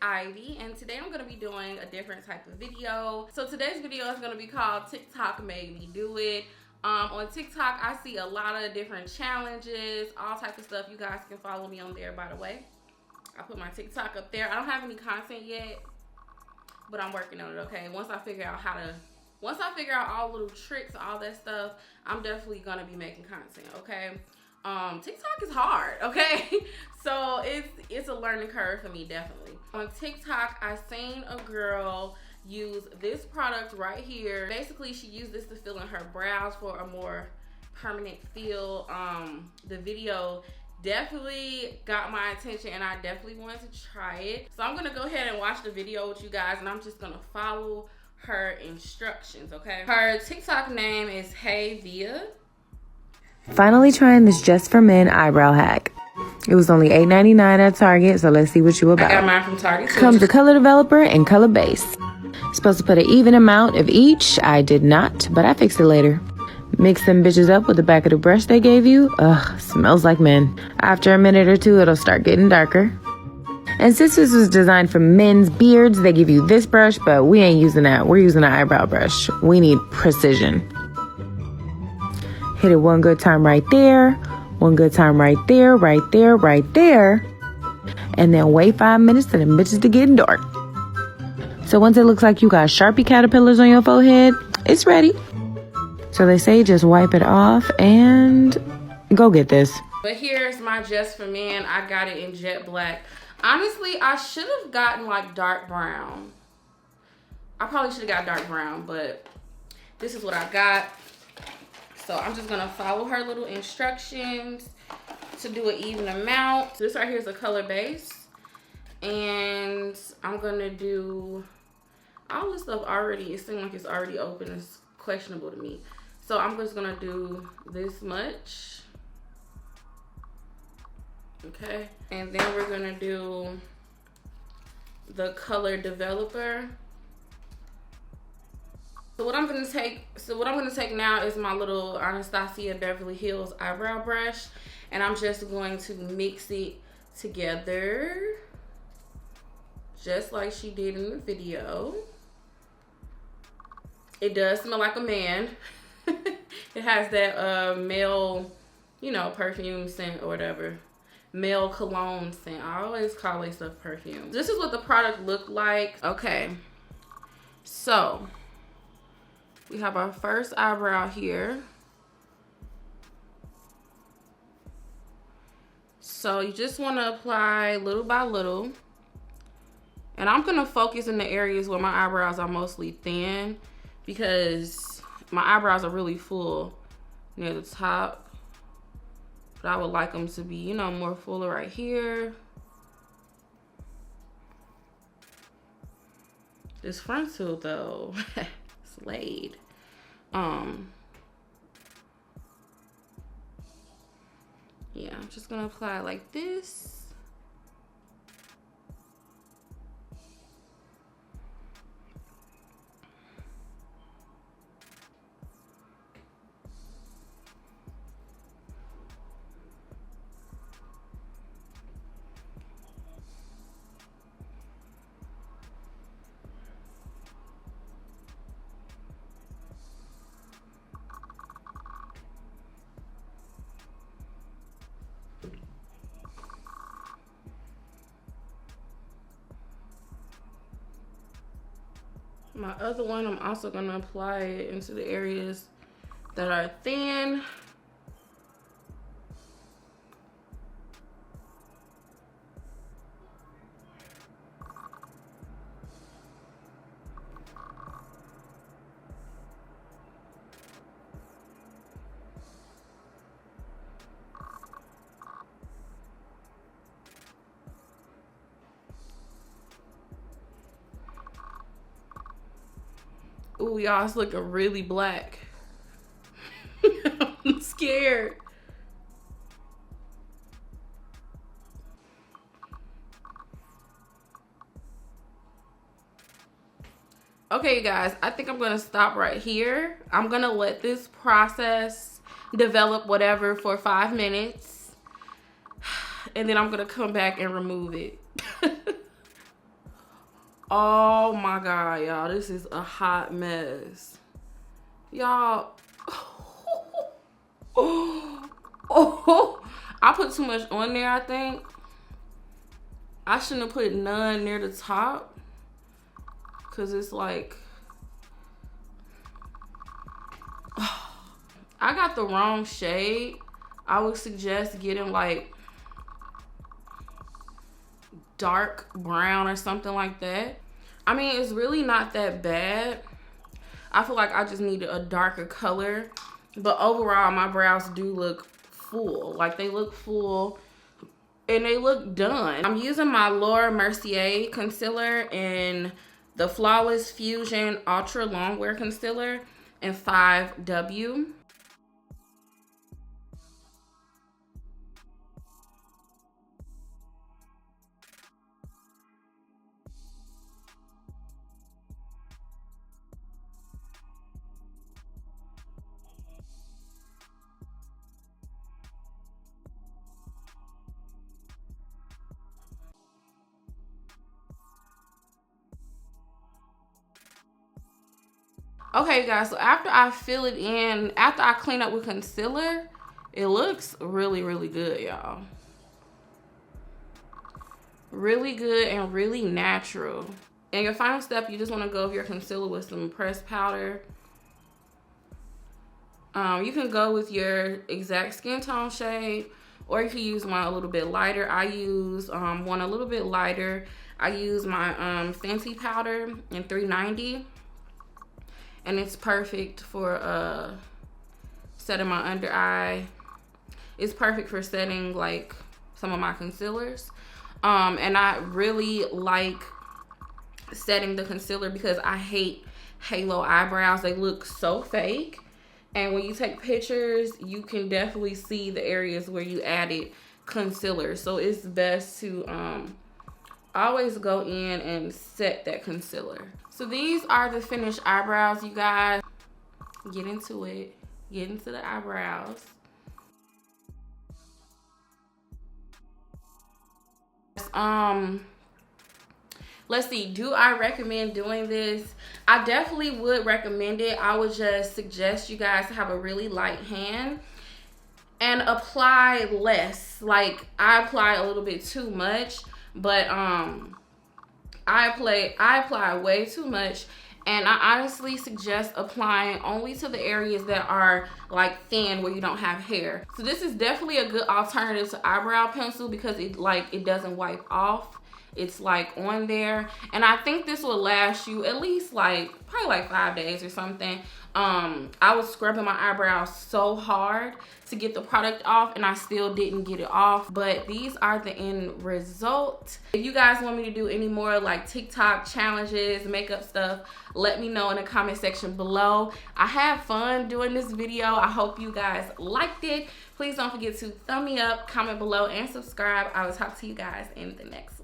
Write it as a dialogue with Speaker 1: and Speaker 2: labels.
Speaker 1: Ivy, and today I'm going to be doing a different type of video. So today's video is going to be called TikTok Made Me Do It. On TikTok, I see a lot of different challenges, all types of stuff. You guys can follow me on there, by the way. I put my TikTok up there. I don't have any content yet, but I'm working on it, okay? Once I figure out all the little tricks, all that stuff, I'm definitely gonna be making content, okay? TikTok is hard, okay? So it's a learning curve for me, definitely. On TikTok, I seen a girl use this product right here. Basically, she used this to fill in her brows for a more permanent feel. The video definitely got my attention and I definitely wanted to try it. So I'm gonna go ahead and watch the video with you guys, and I'm just gonna follow her instructions, okay? Her TikTok name is Hey Via.
Speaker 2: Finally trying this just for men eyebrow hack. It was only $8.99 at Target, so let's see what you about.
Speaker 1: I got mine from Target too.
Speaker 2: Comes a color developer and color base. Supposed to put an even amount of each. I did not, but I fixed it later. Mix them bitches up with the back of the brush they gave you. Ugh, smells like men. After a minute or two, it'll start getting darker. And since this was designed for men's beards, they give you this brush, but we ain't using that. We're using an eyebrow brush. We need precision. Hit it one good time right there. One good time right there, right there, right there. And then wait 5 minutes for them bitches to get dark. So once it looks like you got Sharpie caterpillars on your forehead, it's ready. So they say just wipe it off and go get this.
Speaker 1: But here's my Just for Men. I got it in jet black. Honestly, I should have gotten like dark brown. I probably should have got dark brown, but this is what I got. So I'm just gonna follow her little instructions to do an even amount. This right here is a color base. And I'm gonna do all this stuff already. It seems like it's already open. It's questionable to me. So I'm just gonna do this much. Okay, and then we're gonna do the color developer. So what I'm gonna take now is my little Anastasia Beverly Hills eyebrow brush, and I'm just going to mix it together just like she did in the video. It does smell like a man. It has that male, you know, perfume scent or whatever. Male cologne scent. I always call it stuff perfume. This is what the product looked like. Okay, so we have our first eyebrow here. So you just want to apply little by little, and I'm gonna focus in the areas where my eyebrows are mostly thin because my eyebrows are really full near the top. But I would like them to be, you know, more fuller right here. This front tooth though, slayed. Yeah, I'm just gonna apply it like this. My other one, I'm also gonna apply it into the areas that are thin. Ooh, y'all, it's looking really black. I'm scared. Okay, you guys, I think I'm gonna stop right here. I'm gonna let this process develop whatever for 5 minutes. And then I'm gonna come back and remove it. Oh my God, y'all, this is a hot mess. Y'all, oh, I put too much on there, I think. I shouldn't have put none near the top, cause it's like, I got the wrong shade. I would suggest getting like dark brown or something like that. I mean, it's really not that bad. I feel like I just needed a darker color, but overall my brows do look full. Like, they look full and they look done. I'm using my Laura Mercier concealer in the Flawless Fusion Ultra Longwear Concealer in 5W. Okay, guys, so after I fill it in, after I clean up with concealer, it looks really, really good, y'all. Really good and really natural. And your final step, you just want to go over your concealer with some pressed powder. You can go with your exact skin tone shade, or you can use one a little bit lighter. I use one a little bit lighter. I use my Fenty powder in 390. And it's perfect for setting my under eye. It's perfect for setting like some of my concealers. And I really like setting the concealer because I hate halo eyebrows. They look so fake. And when you take pictures, you can definitely see the areas where you added concealer. So it's best to always go in and set that concealer. So these are the finished eyebrows, you guys. Get into it. Get into the eyebrows. Let's see, do I recommend doing this? I definitely would recommend it. I would just suggest you guys to have a really light hand and apply less. Like, I apply a little bit too much, but I apply way too much, and I honestly suggest applying only to the areas that are like thin, where you don't have hair. So this is definitely a good alternative to eyebrow pencil because it doesn't wipe off. It's like on there, and I think this will last you at least like probably like 5 days or something. I was scrubbing my eyebrows so hard to get the product off, and I still didn't get it off, but these are the end result. If you guys want me to do any more like TikTok challenges, makeup stuff, let me know in the comment section below. I had fun doing this video. I hope you guys liked it. Please don't forget to thumb me up, comment below, and subscribe. I will talk to you guys in the next